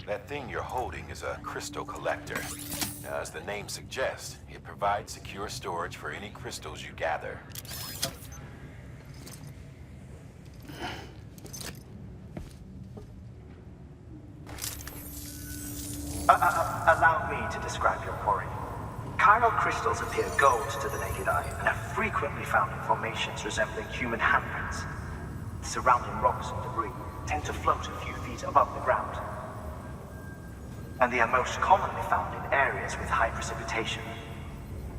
That thing you're holding is a crystal collector. Now, as the name suggests, it provides secure storage for any crystals you gather. Allow me to describe your quarry. Chiral crystals appear gold to the naked eye and are frequently found in formations resembling human handprints. Surrounding rocks and debris tend to float a few feet above the ground. And they are most commonly found in areas with high precipitation.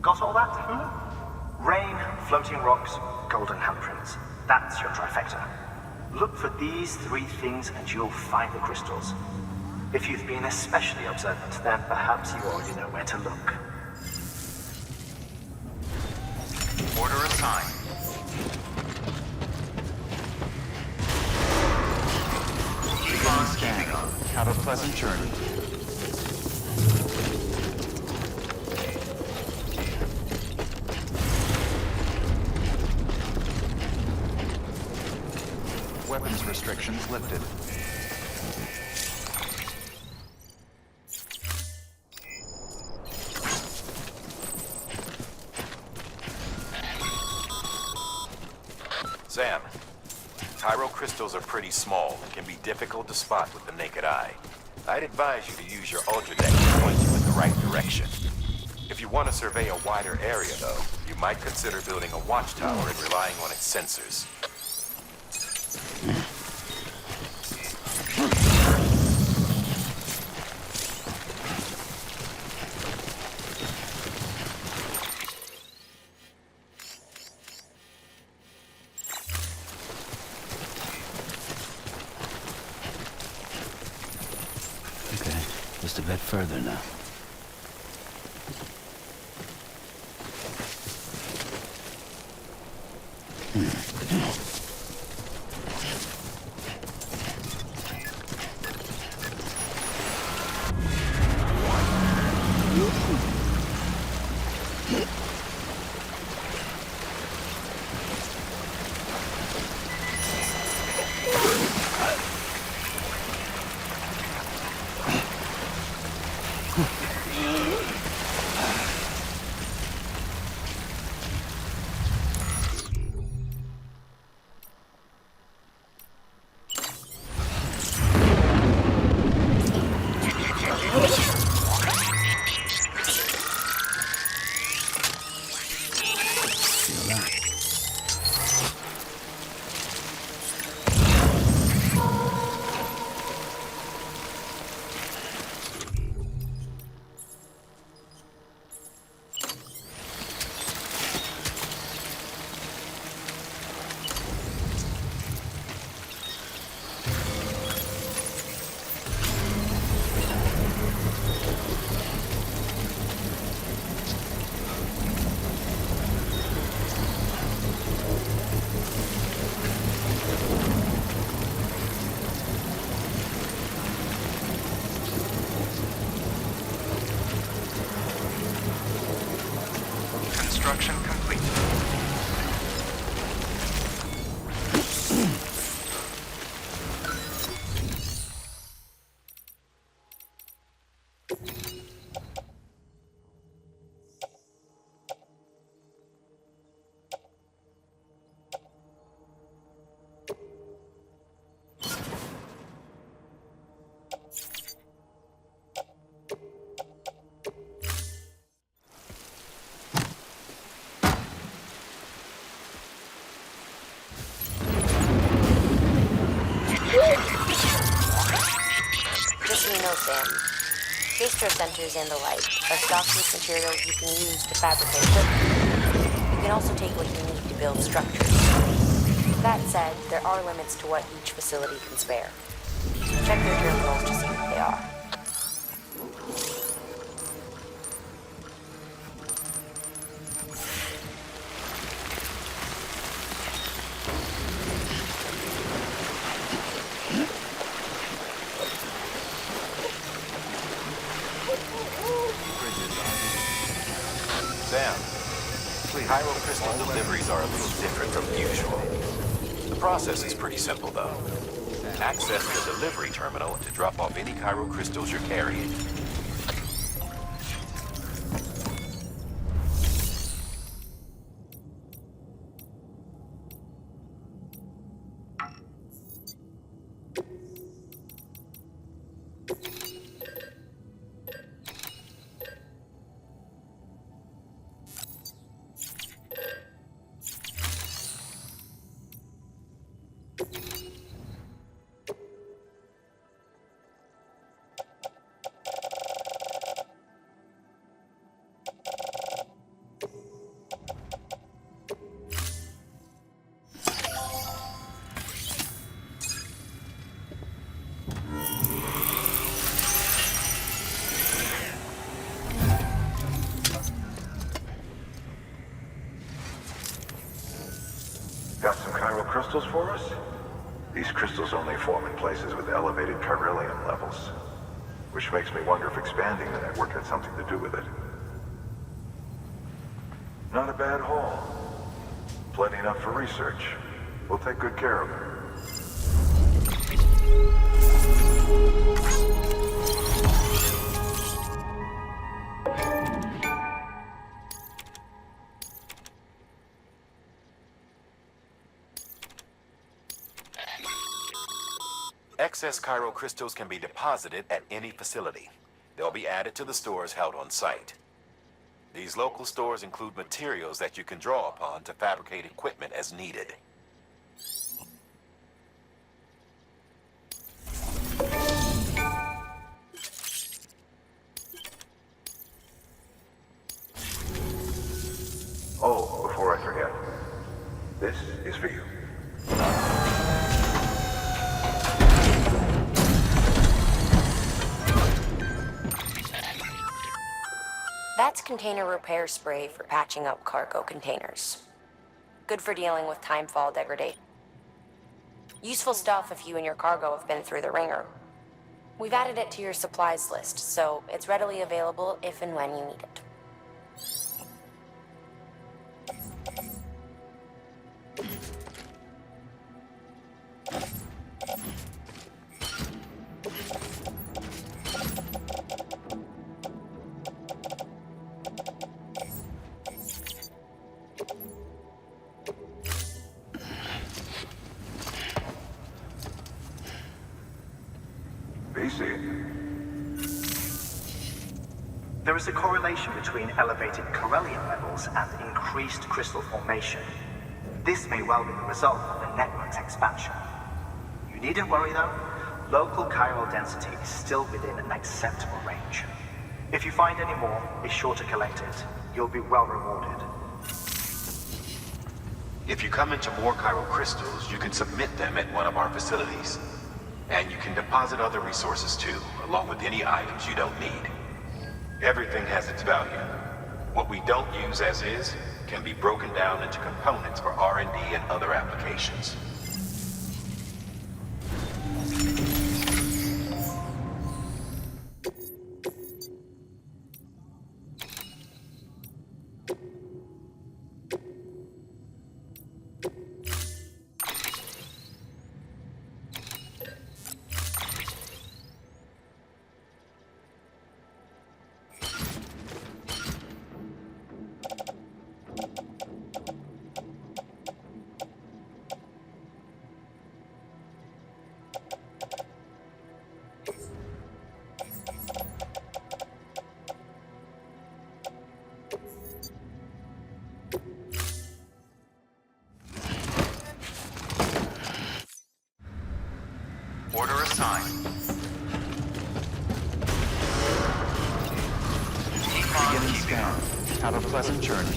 Got all that? Rain, floating rocks, golden handprints. That's your trifecta. Look for these three things and you'll find the crystals. If you've been especially observant, then perhaps you already know where to look. Order assigned. Keep on keeping on. Have a pleasant journey. Weapons restrictions lifted. Sam, Chiral crystals are pretty small and can be difficult to spot with the naked eye. I'd advise you to use your ultra deck to point you in the right direction. If you want to survey a wider area, though, you might consider building a watchtower and relying on its sensors. Just a bit further now. Construction complete. Just so you know, Sam, Gastro centers and the like are stocked with materials you can use to fabricate equipment. You can also take what you need to build structures. That said, there are limits to what each facility can spare. Check their terminals to see what they are. Sam, Chiral crystal deliveries are a little different from usual. The process is pretty simple, though. Access the delivery terminal to drop off any Cairo crystals you're carrying. Got some chiral crystals for us? These crystals only form in places with elevated chiralium levels, which makes me wonder if expanding the network had something to do with it. Not a bad haul. Plenty enough for research. We'll take good care of it. Excess chiral crystals can be deposited at any facility. They'll be added to the stores held on site. These local stores include materials that you can draw upon to fabricate equipment as needed. Oh, before I forget, this is for you. That's container repair spray for patching up cargo containers. Good for dealing with timefall degradation. Useful stuff if you and your cargo have been through the ringer. We've added it to your supplies list, so it's readily available if and when you need it. There is a correlation between elevated chiralium levels and increased crystal formation. This may well be the result of the network's expansion. You needn't worry though, local chiral density is still within an acceptable range. If you find any more, be sure to collect it. You'll be well rewarded. If you come into more chiral crystals, you can submit them at one of our facilities. And you can deposit other resources too, along with any items you don't need. Everything has its value. What we don't use as is can be broken down into components for R&D and other applications. Order assigned. Beginning scan. Have a pleasant journey.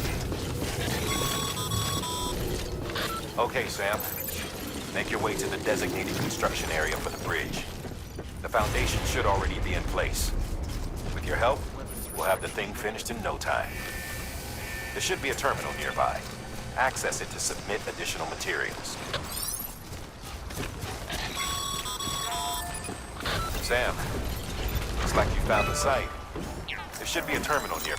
Okay, Sam. Make your way to the designated construction area for the bridge. The foundation should already be in place. With your help, we'll have the thing finished in no time. There should be a terminal nearby. Access it to submit additional materials. Sam, looks like you found the site. There should be a terminal near.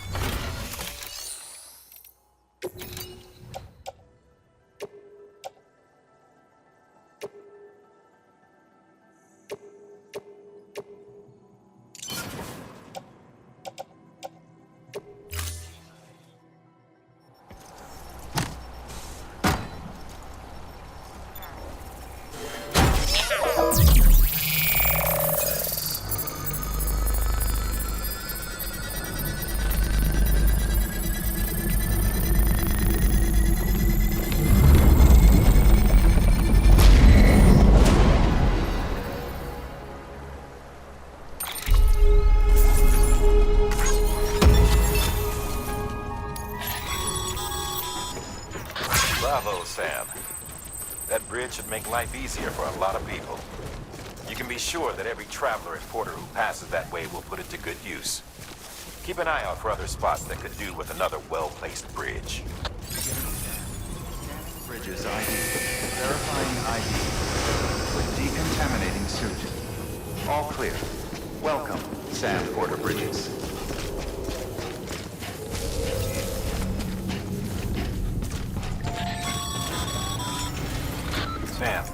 Sam. That bridge should make life easier for a lot of people. You can be sure that every traveler and porter who passes that way will put it to good use. Keep an eye out for other spots that could do with another well-placed bridge. Bridges ID. Verifying ID. With decontaminating suit. All clear. Welcome, Sam Porter Bridges. Sam.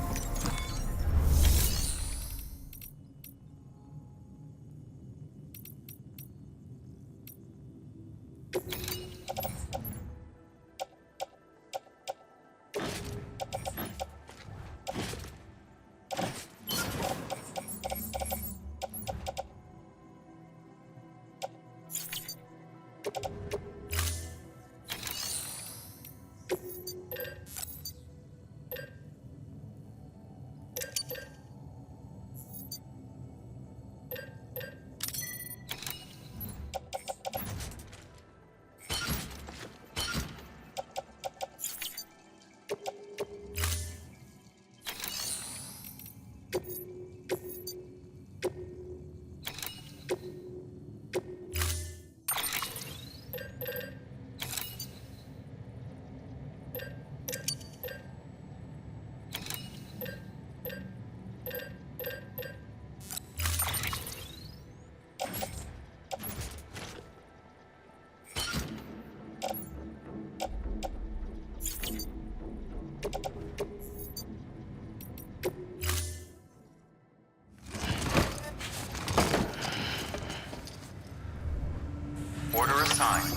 Order assigned.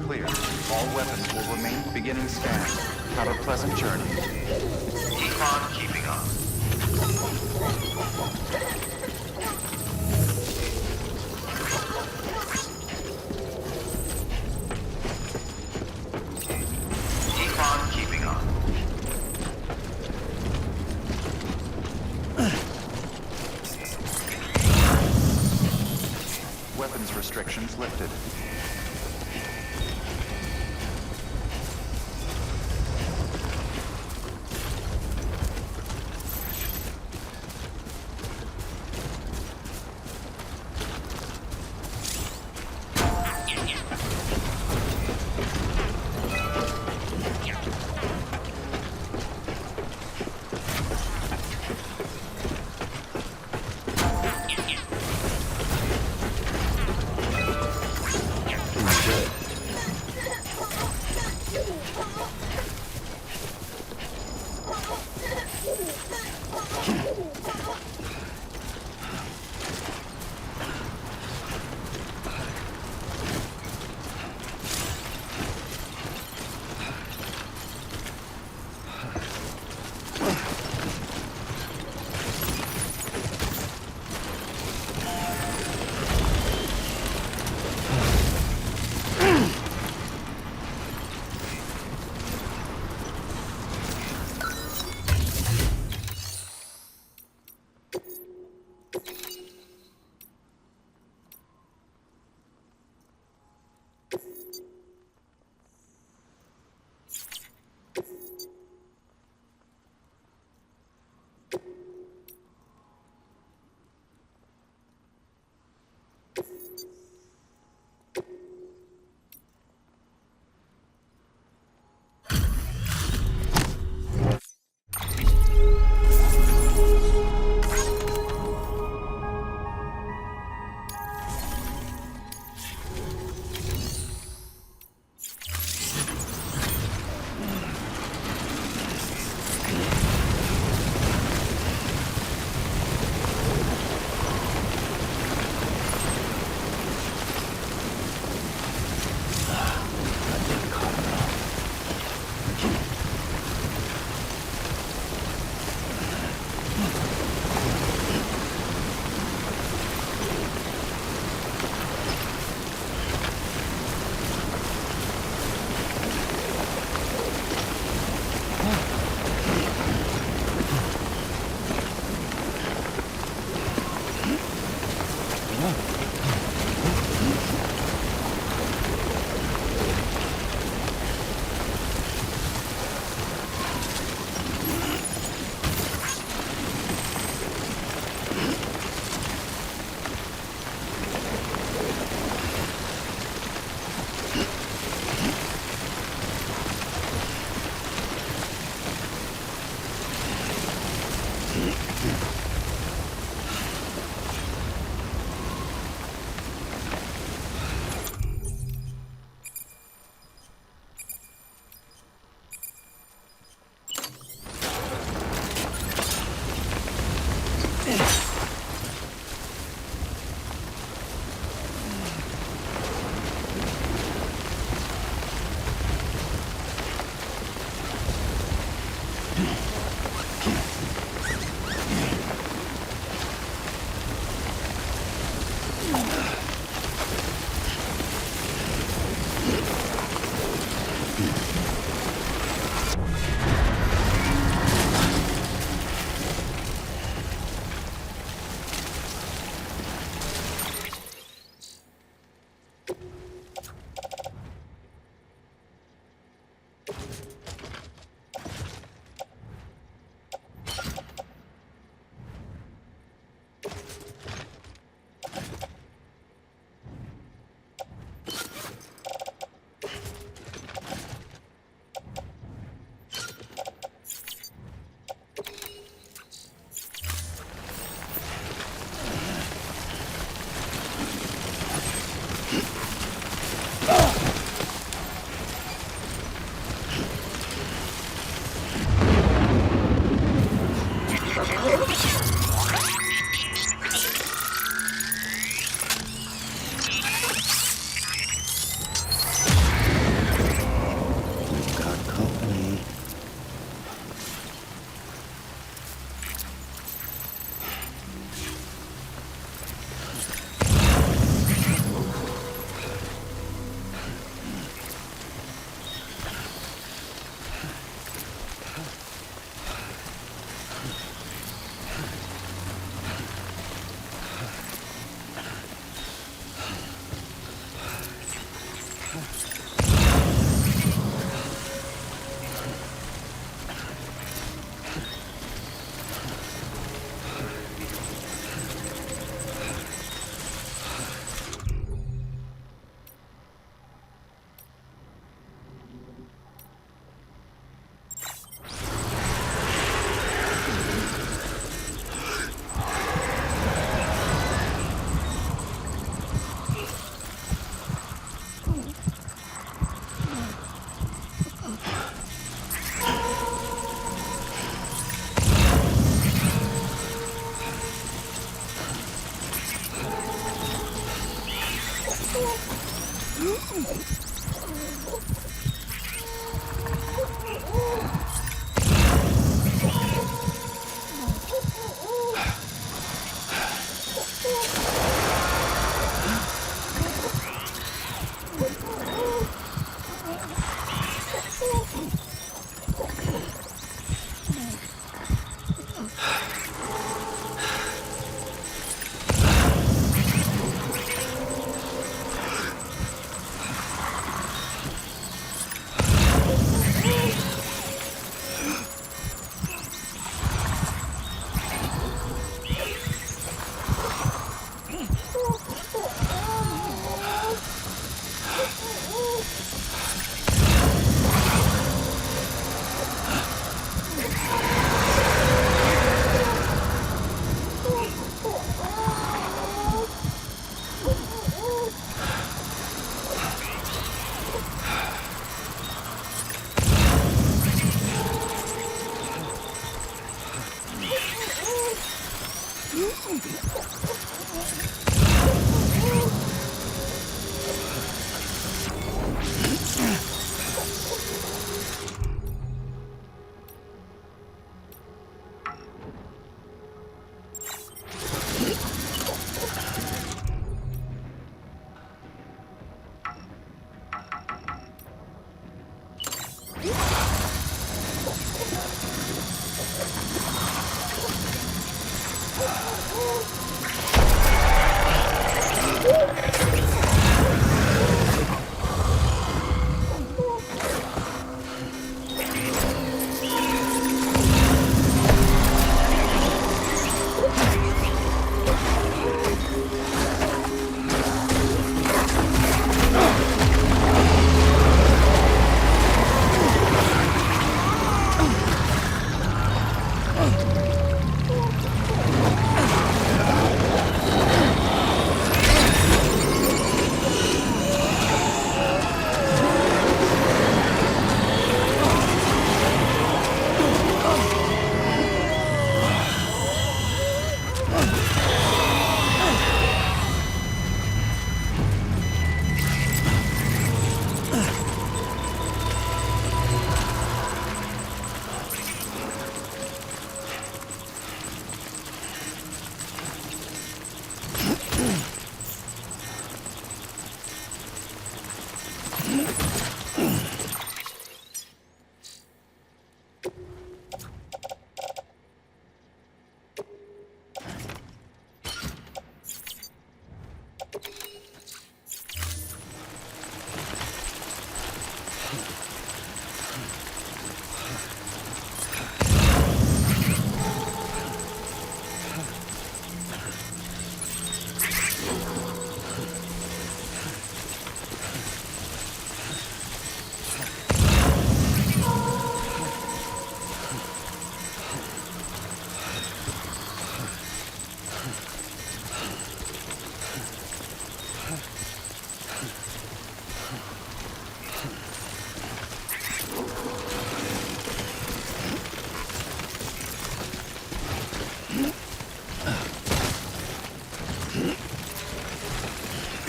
Clear. All weapons will remain beginning scan. Have a pleasant journey. Keep on keeping up. Keep on keeping up. Weapons restrictions lifted.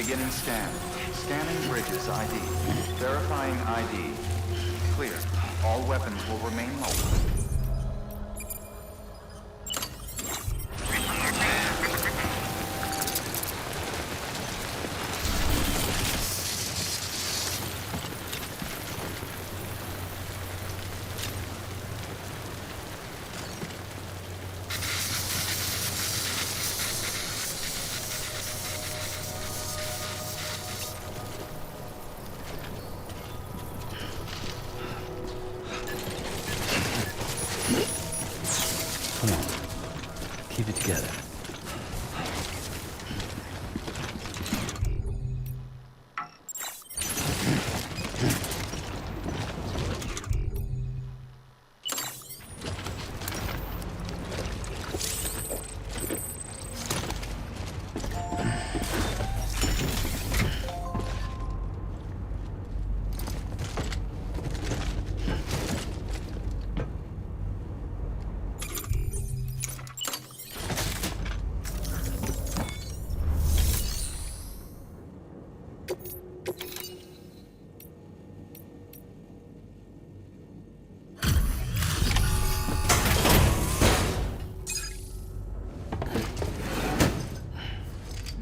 Beginning scan. Scanning bridges ID. Verifying ID. Clear. All weapons will remain mobile.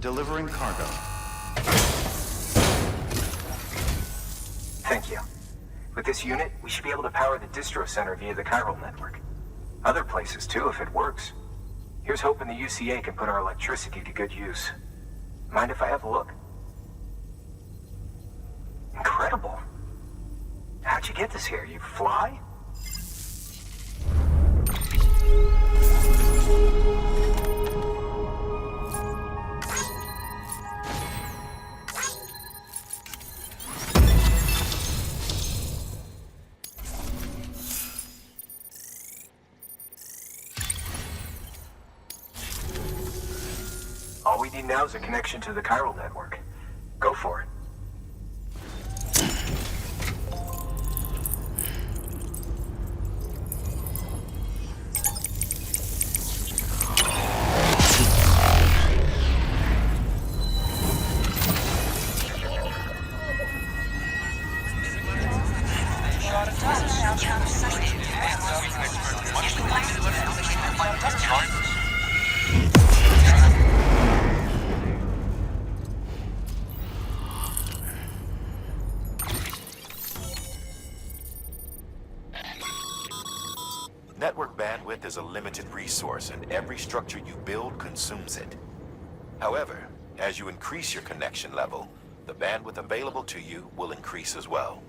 Delivering cargo. Thank you. With this unit, we should be able to power the distro center via the chiral network. Other places too, if it works. Here's hoping the UCA can put our electricity to good use. Mind if I have a look? Incredible. How'd you get this here? You fly? All we need now is a connection to the chiral network. Go for it. Network bandwidth is a limited resource, and every structure you build consumes it. However, as you increase your connection level, the bandwidth available to you will increase as well.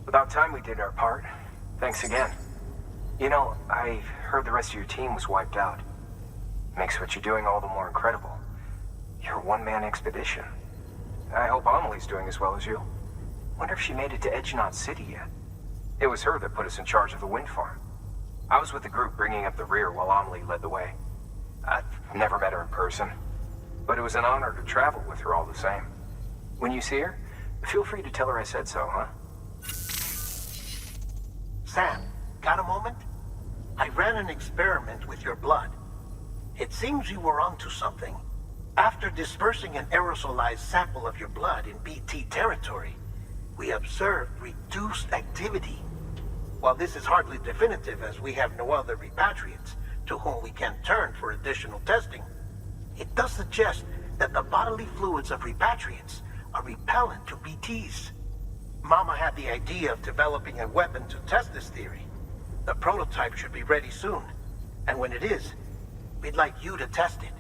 About time we did our part. Thanks again. You know, I heard the rest of your team was wiped out. Makes what you're doing all the more incredible. You're a one-man expedition. I hope Amelie's doing as well as you. Wonder if she made it to Edgenot City yet. It was her that put us in charge of the wind farm. I was with the group bringing up the rear while Amelie led the way. I've never met her in person, but it was an honor to travel with her all the same. When you see her, feel free to tell her I said so, huh? Sam, got a moment? I ran an experiment with your blood. It seems you were onto something. After dispersing an aerosolized sample of your blood in BT territory, we observed reduced activity. While this is hardly definitive, as we have no other repatriates to whom we can turn for additional testing, it does suggest that the bodily fluids of repatriates are repellent to BTs. Mama had the idea of developing a weapon to test this theory. The prototype should be ready soon, and when it is, we'd like you to test it.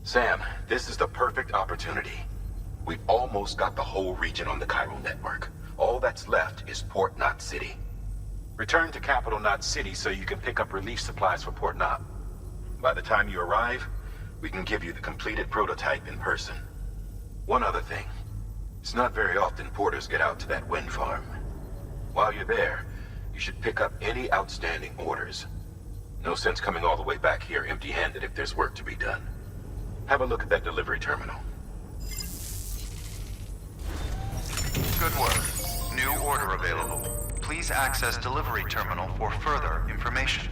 Sam, this is the perfect opportunity. We've almost got the whole region on the chiral network. All that's left is Port Knot City. Return to Capital Knot City so you can pick up relief supplies for Port Knot. By the time you arrive, we can give you the completed prototype in person. One other thing. It's not very often porters get out to that wind farm. While you're there, you should pick up any outstanding orders. No sense coming all the way back here empty-handed if there's work to be done. Have a look at that delivery terminal. Good work. New order available. Please access delivery terminal for further information.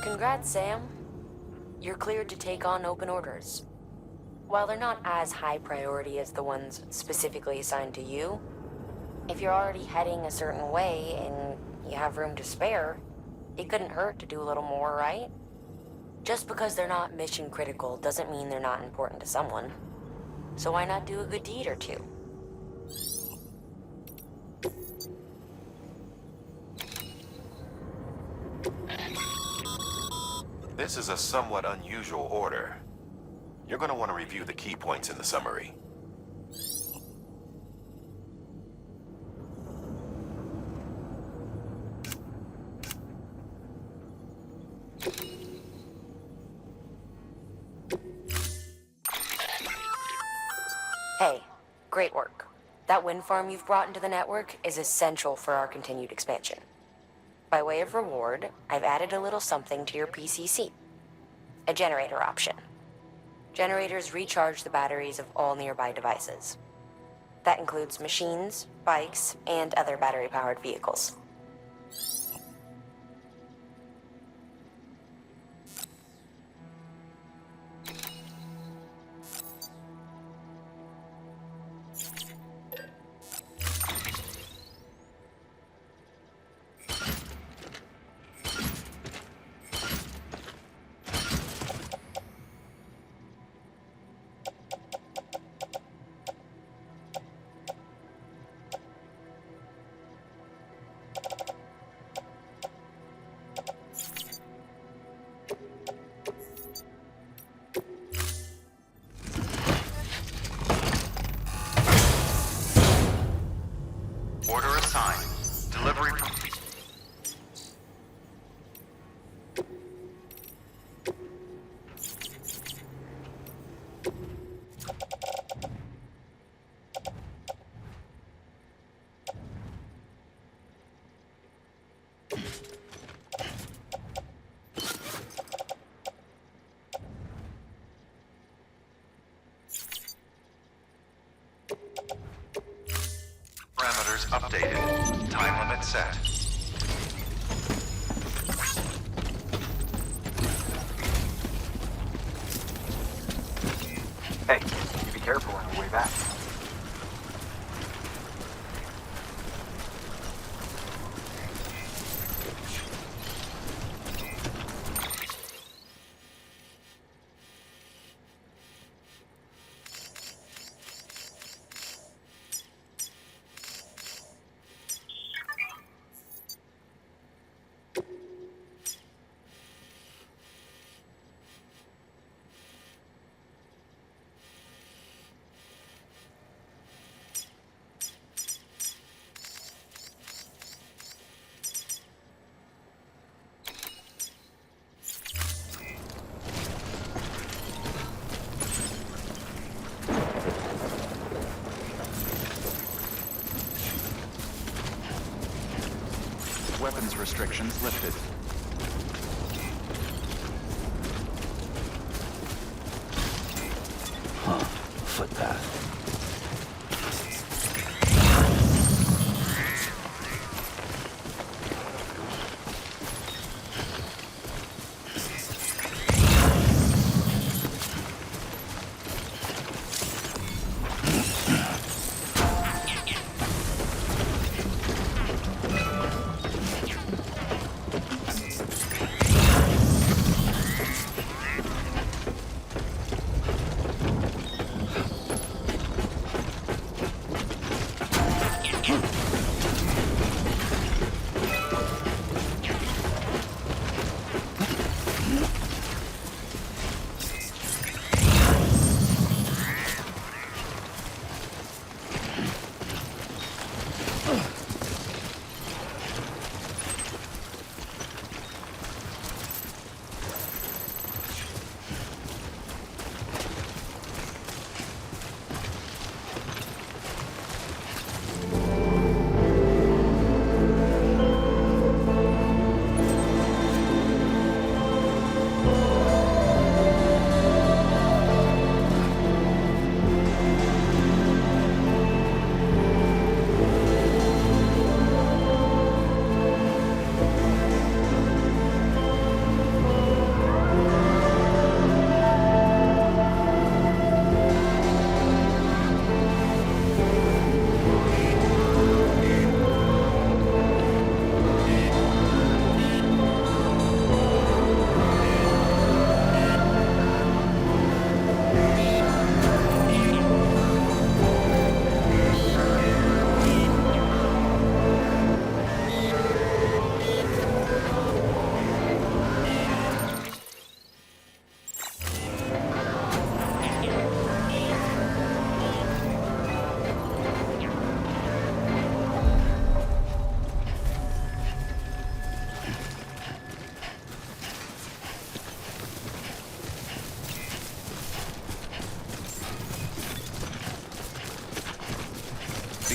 Congrats, Sam. You're cleared to take on open orders. While they're not as high priority as the ones specifically assigned to you, if you're already heading a certain way and you have room to spare, it couldn't hurt to do a little more, right? Just because they're not mission critical doesn't mean they're not important to someone. So why not do a good deed or two? This is a somewhat unusual order. You're going to want to review the key points in the summary. Great work. That wind farm you've brought into the network is essential for our continued expansion. By way of reward, I've added a little something to your PCC. A generator option. Generators recharge the batteries of all nearby devices. That includes machines, bikes, and other battery-powered vehicles. Order assigned. Delivery. Parameters updated. Time limit set. Hey, you be careful on your way back. Weapons restrictions lifted. Huh. Footpath.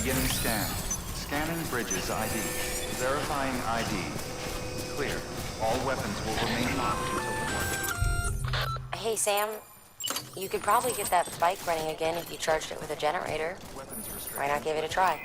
Beginning scan. Scanning bridges ID. Verifying ID. Clear. All weapons will remain locked until the morning. Hey, Sam. You could probably get that bike running again if you charged it with a generator. Weapons restricted. Why not give it a try?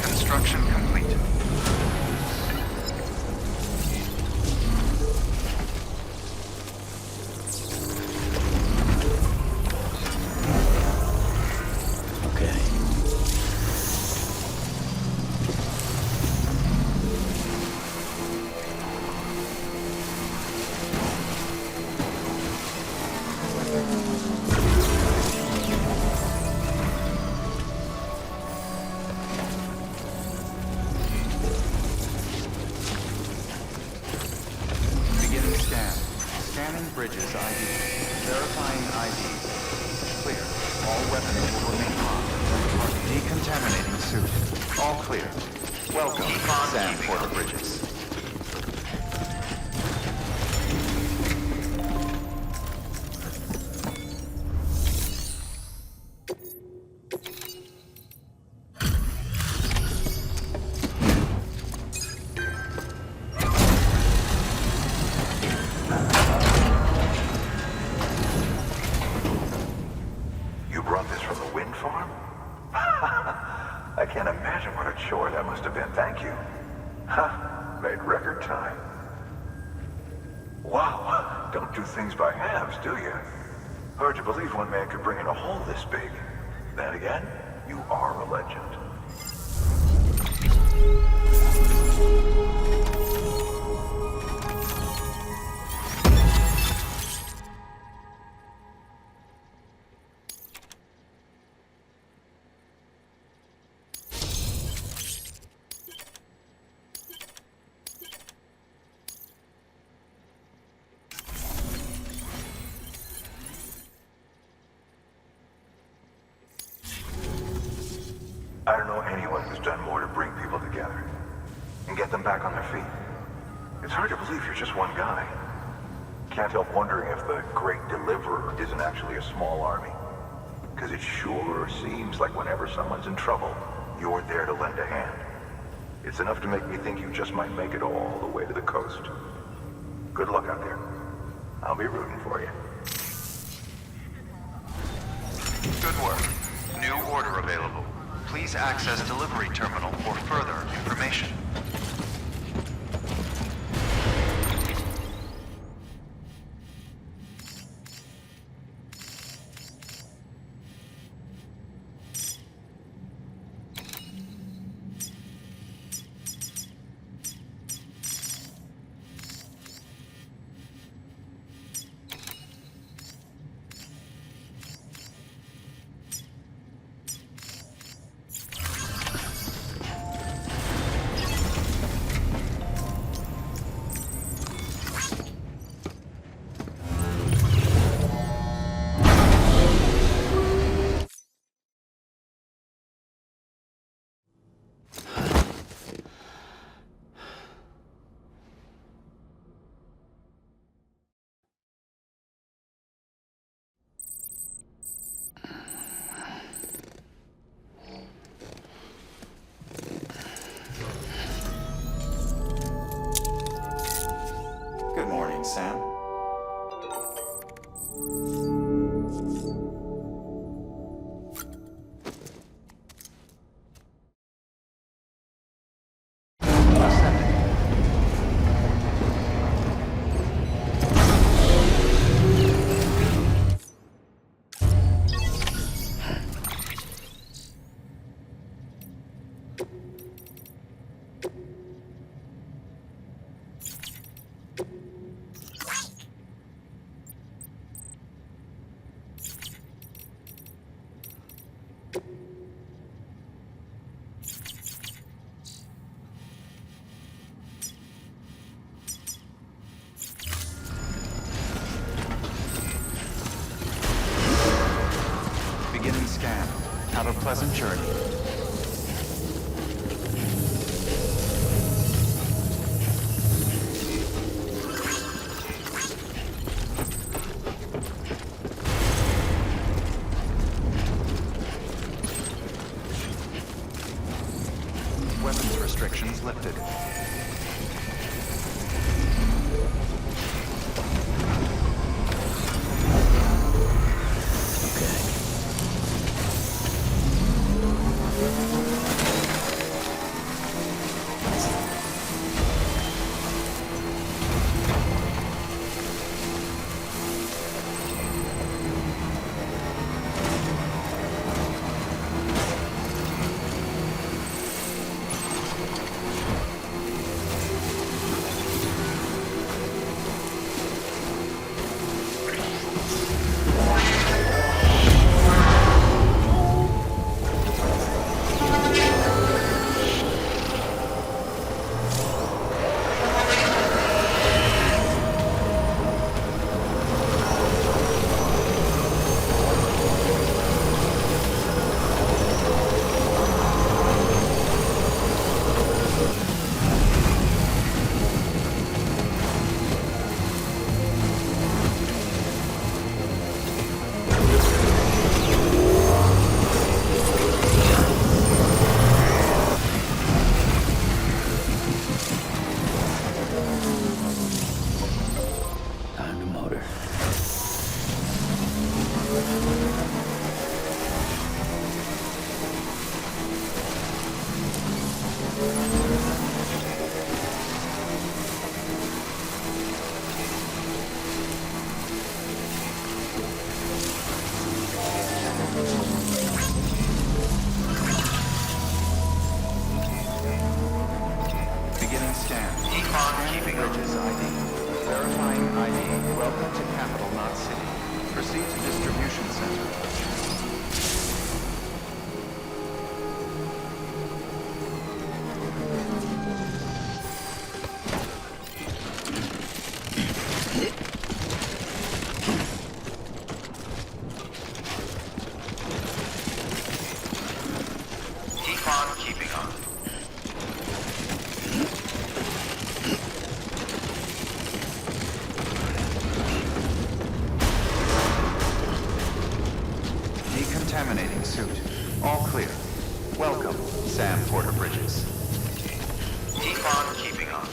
Construction complete. Okay. Beginning scan. Scanning bridges ID. Verifying ID. Clear. All weapons will remain locked. Decontaminating suit. All clear. Welcome, Sam Porter Bridges. You brought this from the wind farm? I can't imagine what a chore that must have been. Thank you. Huh. Made record time. Wow. Don't do things by halves, do you? Hard to believe one man could bring in a hole this big. Then again, you are a legend. I don't know anyone who's done more to bring people together and get them back on their feet. It's hard to believe you're just one guy. Can't help wondering if the Great Deliverer isn't actually a small army. Because it sure seems like whenever someone's in trouble, you're there to lend a hand. It's enough to make me think you just might make it all the way to the coast. Good luck out there. I'll be rooting for you. Good work. New order available. Please access delivery terminal for further information. Good morning, Sam. Have a pleasant journey. Weapons restrictions lifted. Decontaminating suit. All clear. Welcome, Sam Porter Bridges. Keep on keeping on.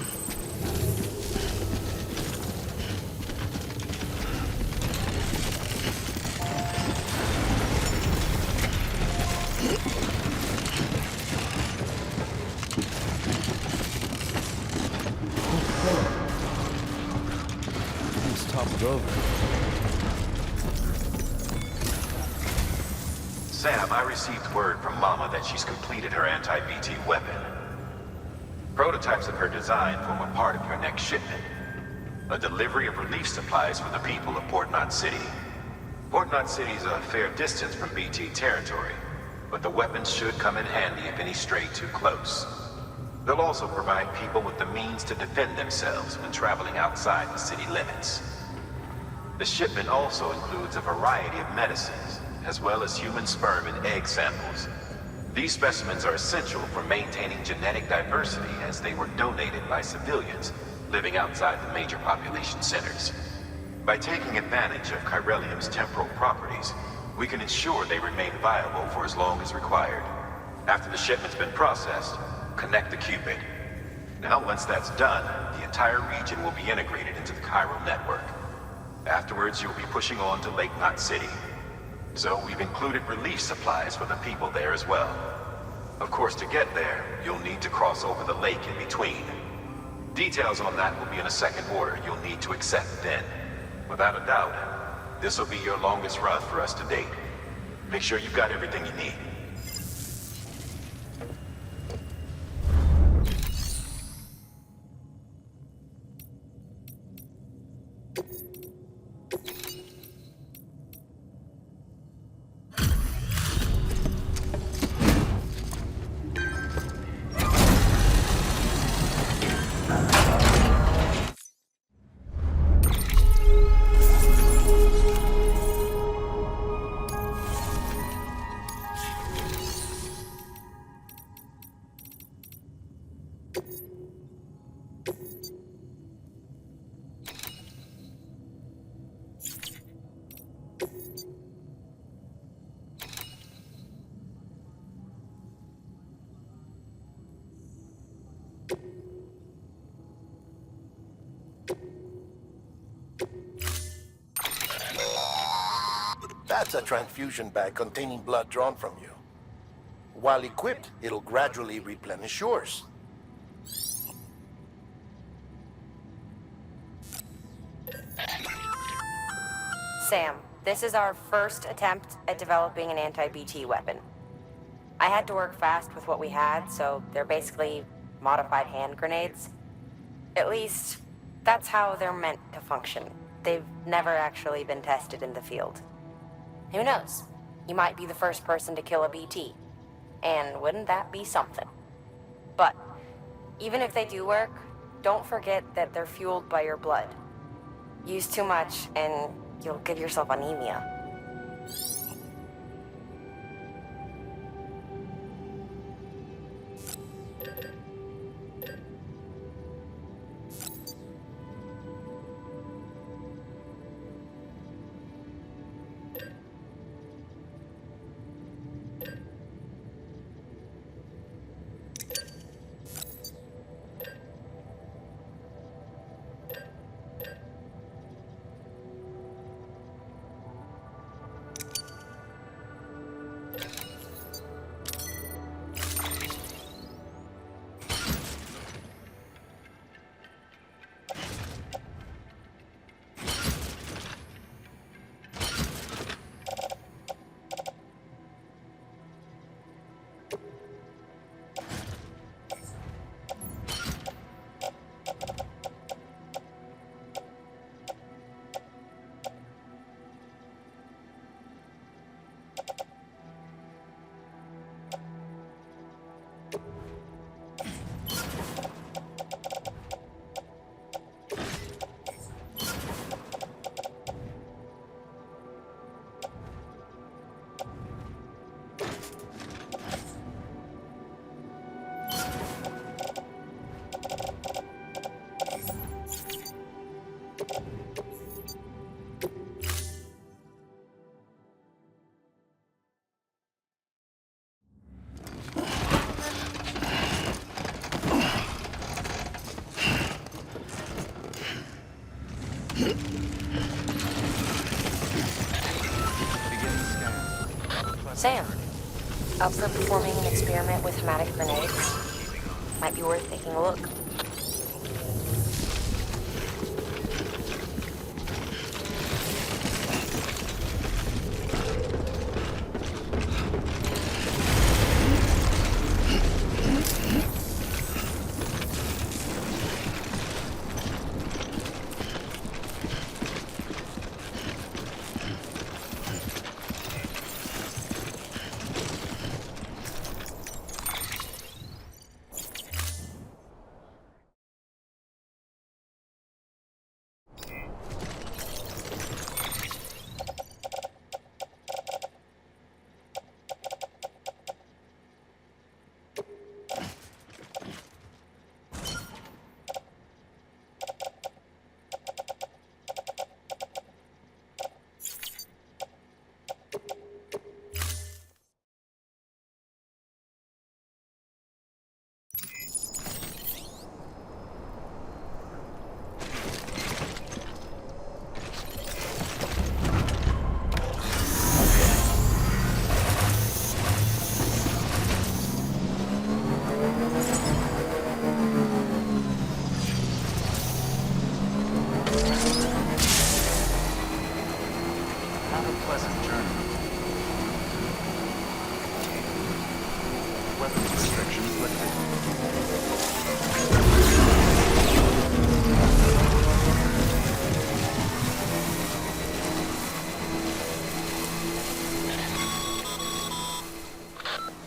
Things toppled over. Sam, I received word from Mama that she's completed her anti-BT weapon. Prototypes of her design form a part of your next shipment. A delivery of relief supplies for the people of Port Knot City. Port Knot City is a fair distance from BT territory, but the weapons should come in handy if any stray too close. They'll also provide people with the means to defend themselves when traveling outside the city limits. The shipment also includes a variety of medicines, as well as human sperm and egg samples. These specimens are essential for maintaining genetic diversity as they were donated by civilians living outside the major population centers. By taking advantage of chiralium's temporal properties, we can ensure they remain viable for as long as required. After the shipment's been processed, connect the Cupid. Now, once that's done, the entire region will be integrated into the chiral network. Afterwards, you'll be pushing on to Lake Knot City. So we've included relief supplies for the people there as well. Of course, to get there, you'll need to cross over the lake in between. Details on that will be in a second order you'll need to accept then. Without a doubt, this will be your longest run for us to date. Make sure you've got everything you need. That's a transfusion bag containing blood drawn from you. While equipped, it'll gradually replenish yours. Sam, this is our first attempt at developing an anti-BT weapon. I had to work fast with what we had, so they're basically modified hand grenades. At least, that's how they're meant to function. They've never actually been tested in the field. Who knows? You might be the first person to kill a BT. And wouldn't that be something? But, even if they do work, don't forget that they're fueled by your blood. Use too much, and you'll give yourself anemia. Sam, up for performing an experiment with hematic grenades? Might be worth taking a look.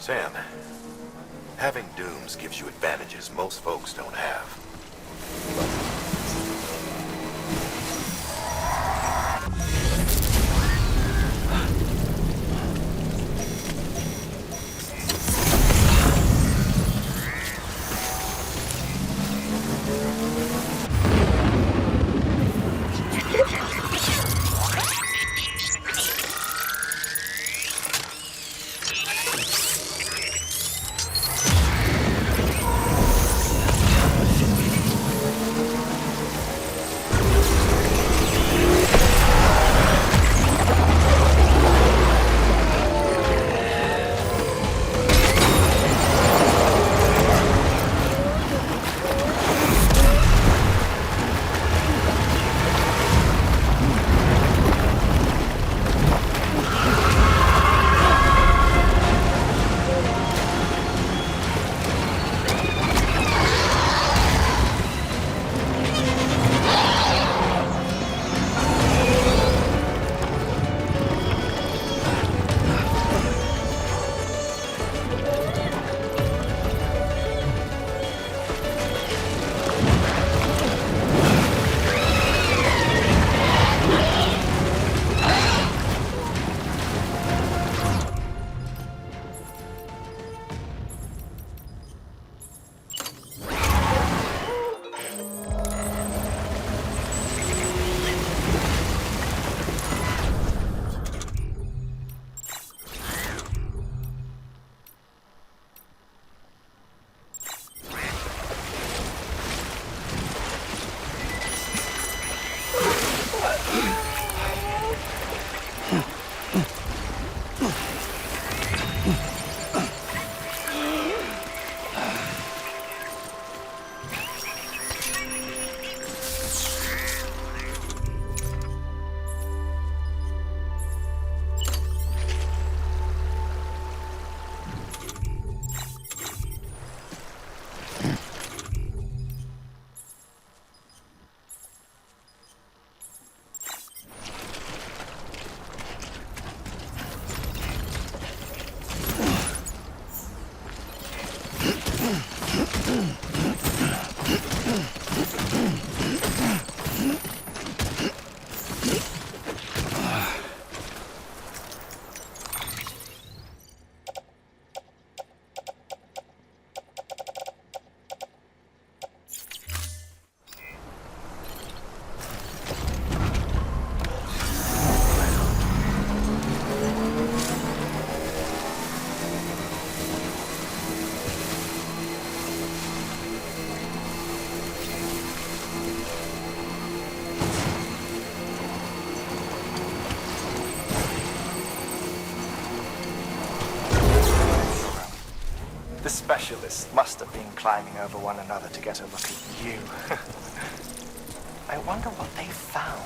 Sam, having dooms gives you advantages most folks don't have. The specialists must have been climbing over one another to get a look at you. I wonder what they found.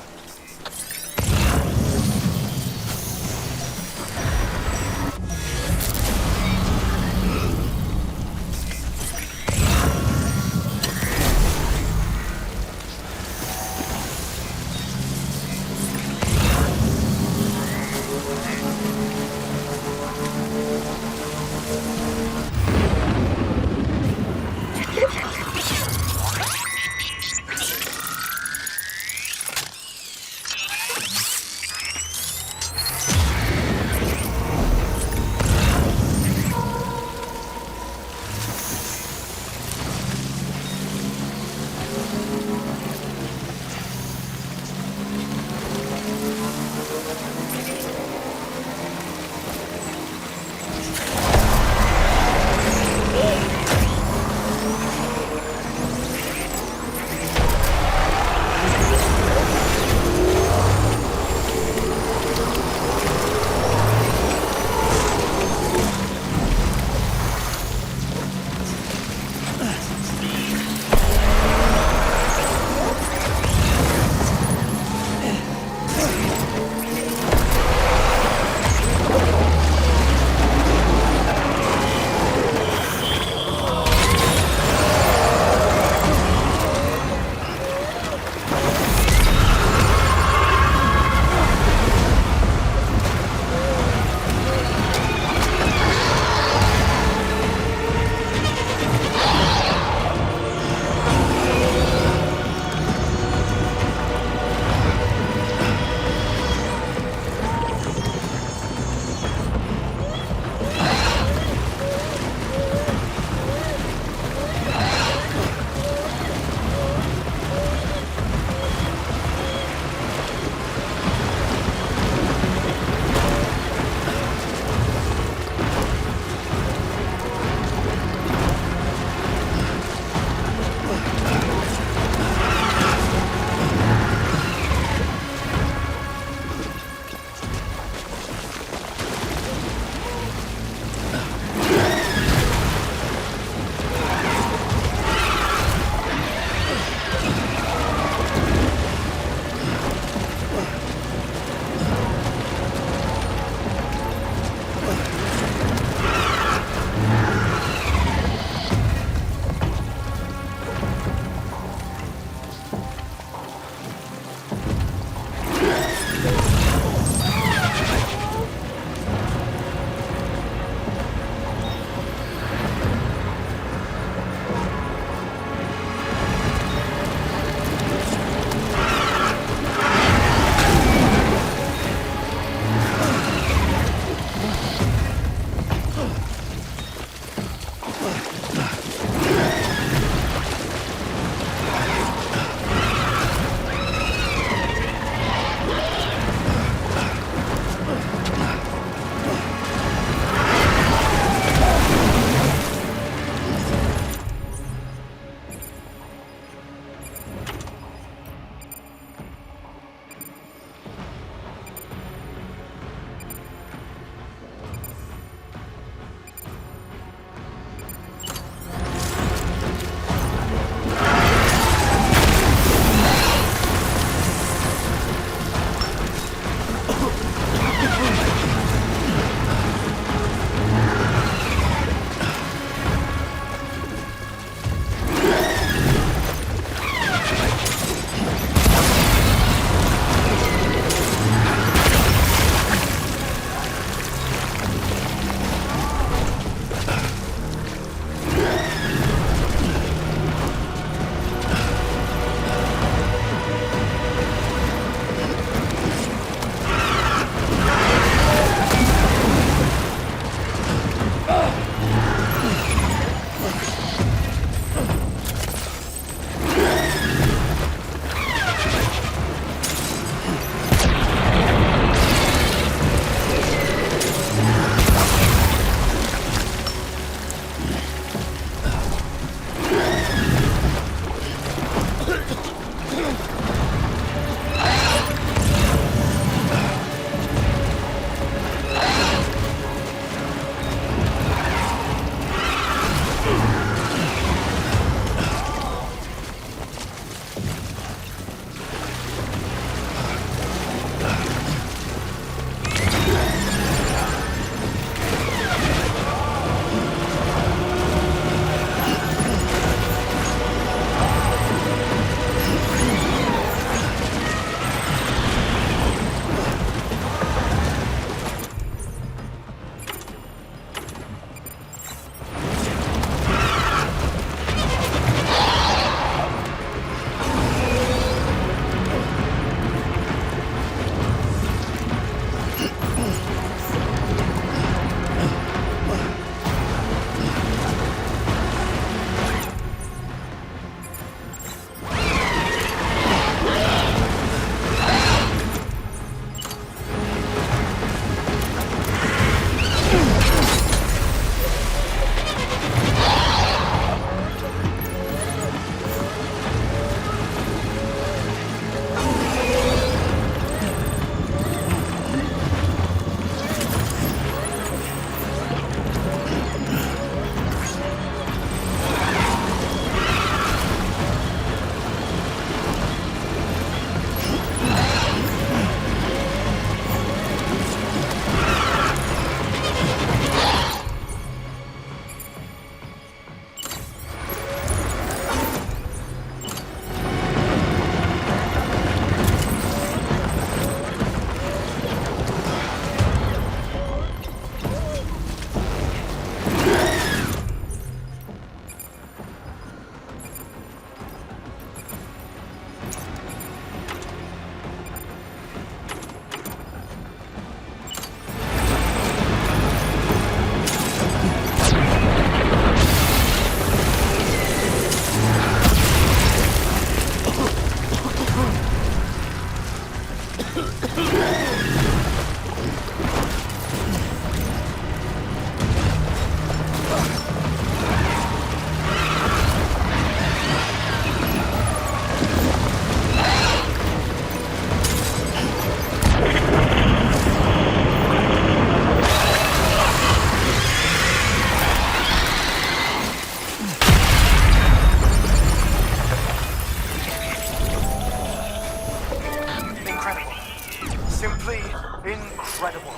Incredible.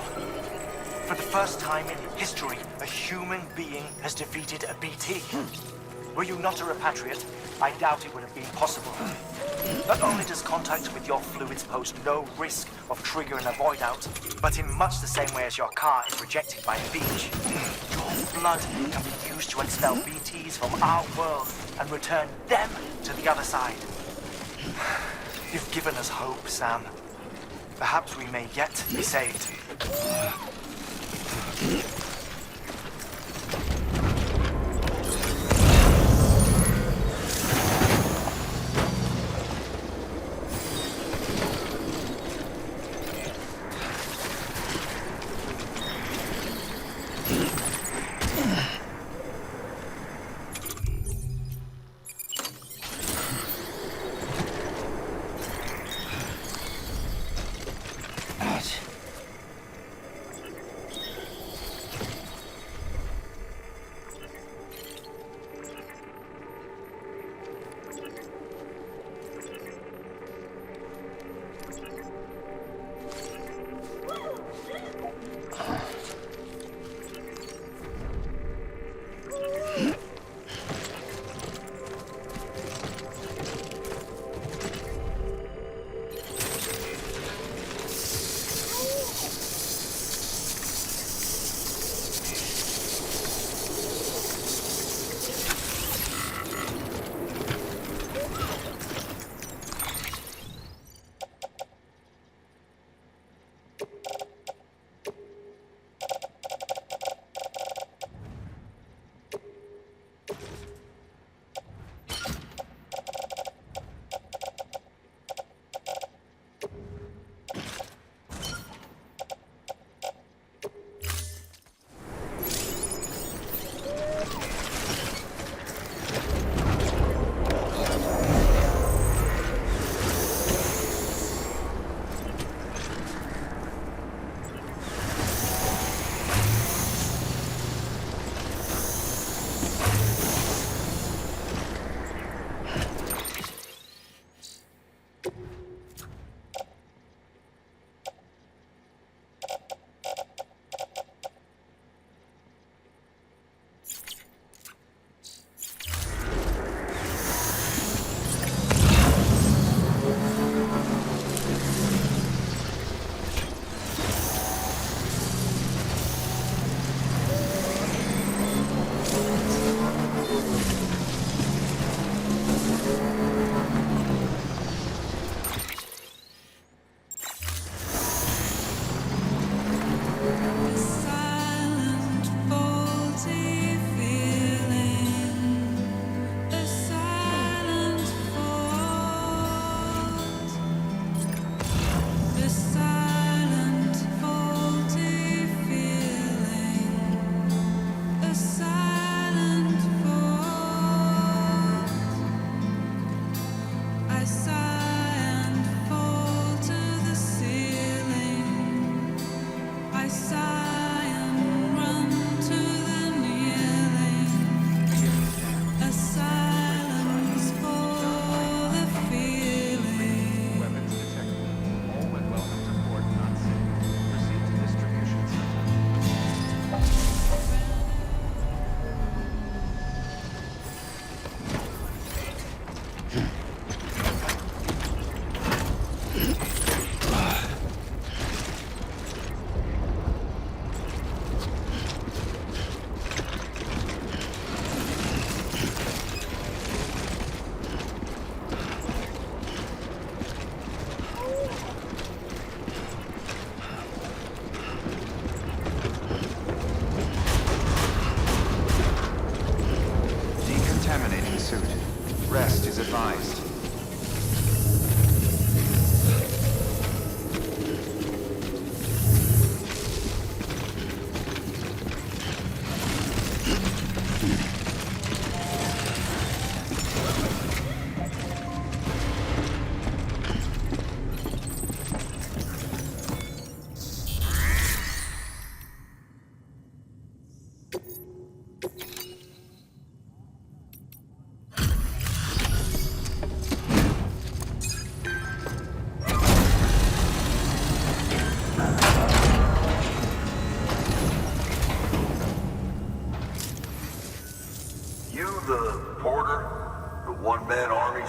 For the first time in history, a human being has defeated a BT. Were you not a repatriate, I doubt it would have been possible. Not only does contact with your fluids pose no risk of triggering a void out, but in much the same way as your car is rejected by a beach, your blood can be used to expel BTs from our world and return them to the other side. You've given us hope, Sam. Perhaps we may yet be saved.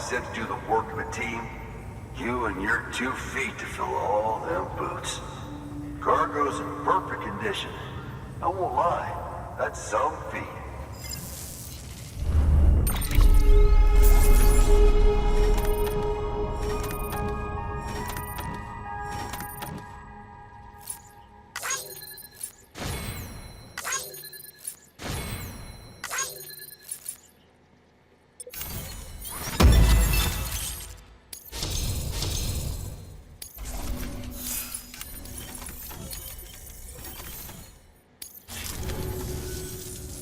said to do the work of a team, you and your 2 feet to fill all them boots. Cargo's in perfect condition. I won't lie, that's some feat.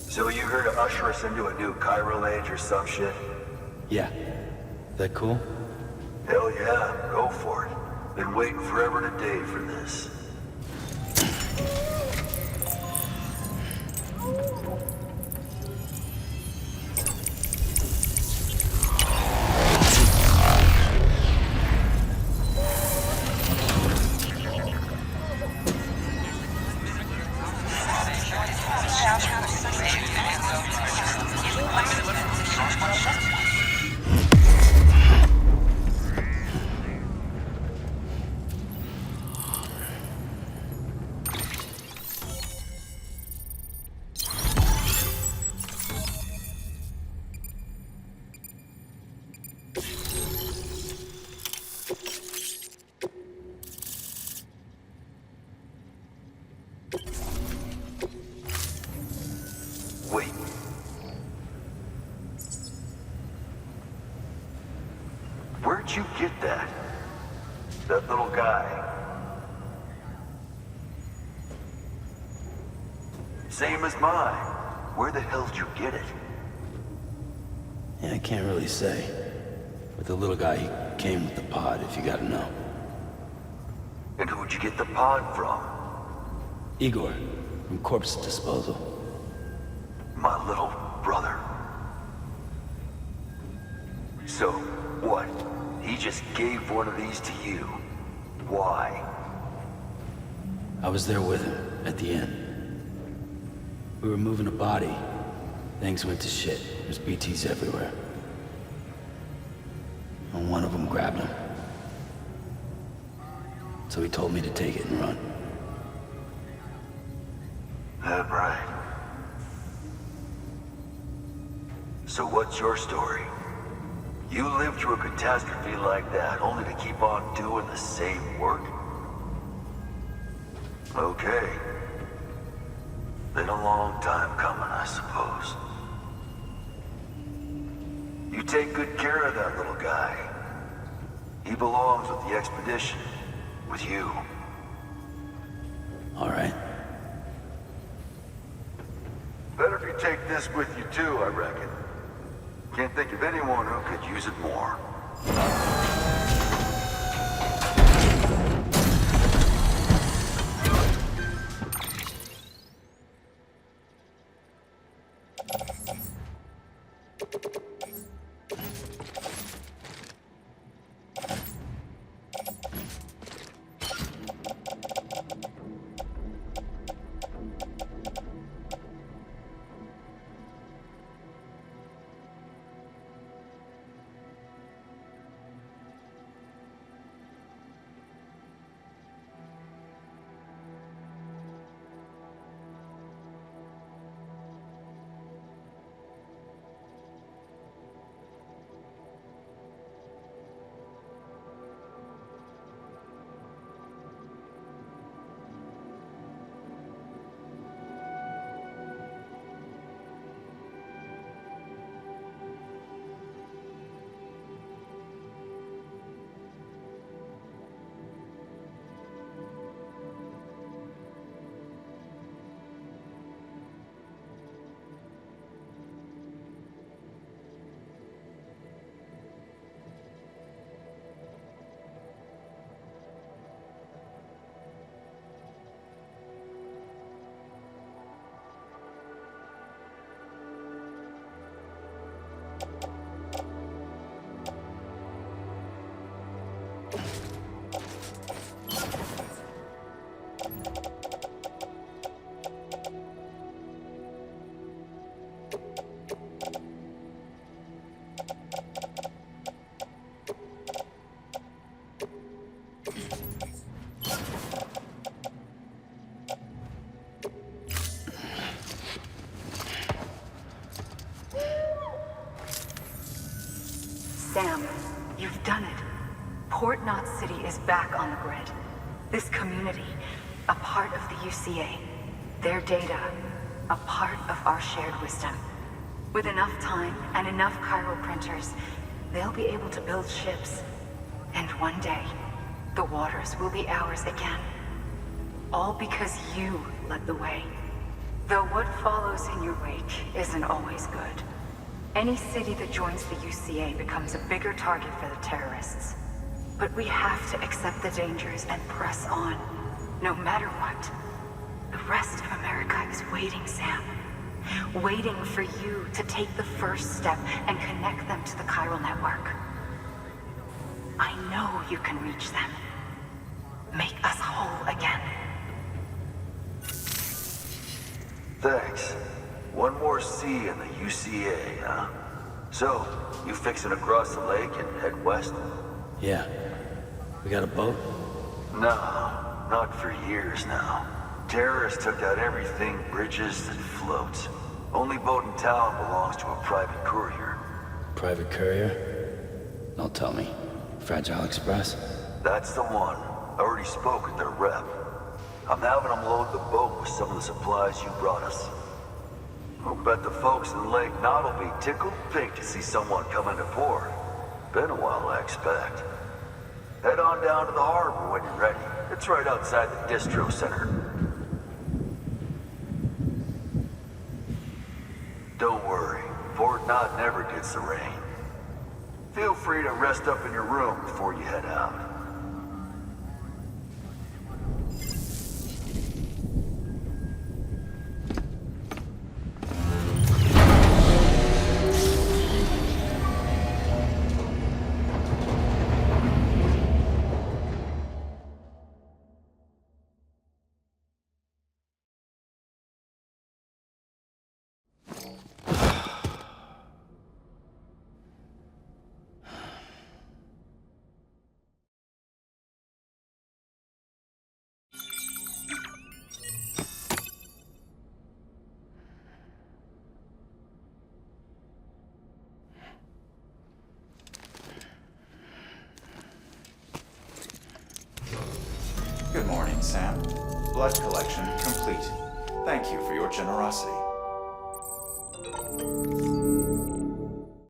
So you here to usher us into a new chiral age or some shit? Yeah. That cool? Hell yeah, go for it. Been waiting forever and a day for this. Wait. Where'd you get that? That little guy? Same as mine. Where the hell did you get it? Yeah, I can't really say. With the little guy, he came with the pod, if you gotta know. And who'd you get the pod from? Igor, from Corpse Disposal. My little brother. So, what? He just gave one of these to you. Why? I was there with him, at the end. We were moving a body. Things went to shit. There's BTs everywhere. And one of them grabbed him. So he told me to take it and run. That right. So what's your story? You lived through a catastrophe like that, only to keep on doing the same work? Okay. Been a long time coming, I suppose. You take good care of that little guy. He belongs with the expedition. With you. All right. Better if you take this with you too, I reckon. Can't think of anyone who could use it more. Port Knot City is back on the grid. This community, a part of the UCA. Their data, a part of our shared wisdom. With enough time and enough chiral printers, they'll be able to build ships. And one day, the waters will be ours again. All because you led the way. Though what follows in your wake isn't always good. Any city that joins the UCA becomes a bigger target for the terrorists. But we have to accept the dangers and press on, no matter what. The rest of America is waiting, Sam. Waiting for you to take the first step and connect them to the chiral network. I know you can reach them. Make us whole again. Thanks. One more C in the UCA, huh? So, you fixing to cross the lake and head west? Yeah. We got a boat? No, not for years now. Terrorists took out everything bridges that floats. Only boat in town belongs to a private courier. Private courier? Don't tell me. Fragile Express? That's the one. I already spoke with their rep. I'm having them load the boat with some of the supplies you brought us. I'll bet the folks in Lake Knot will be tickled pink to see someone come into port. Been a while, I expect. Head on down to the harbor when you're ready. It's right outside the distro center. Don't worry, Port Knot never gets the rain. Feel free to rest up in your room before you head out. Good morning, Sam. Blood collection complete. Thank you for your generosity.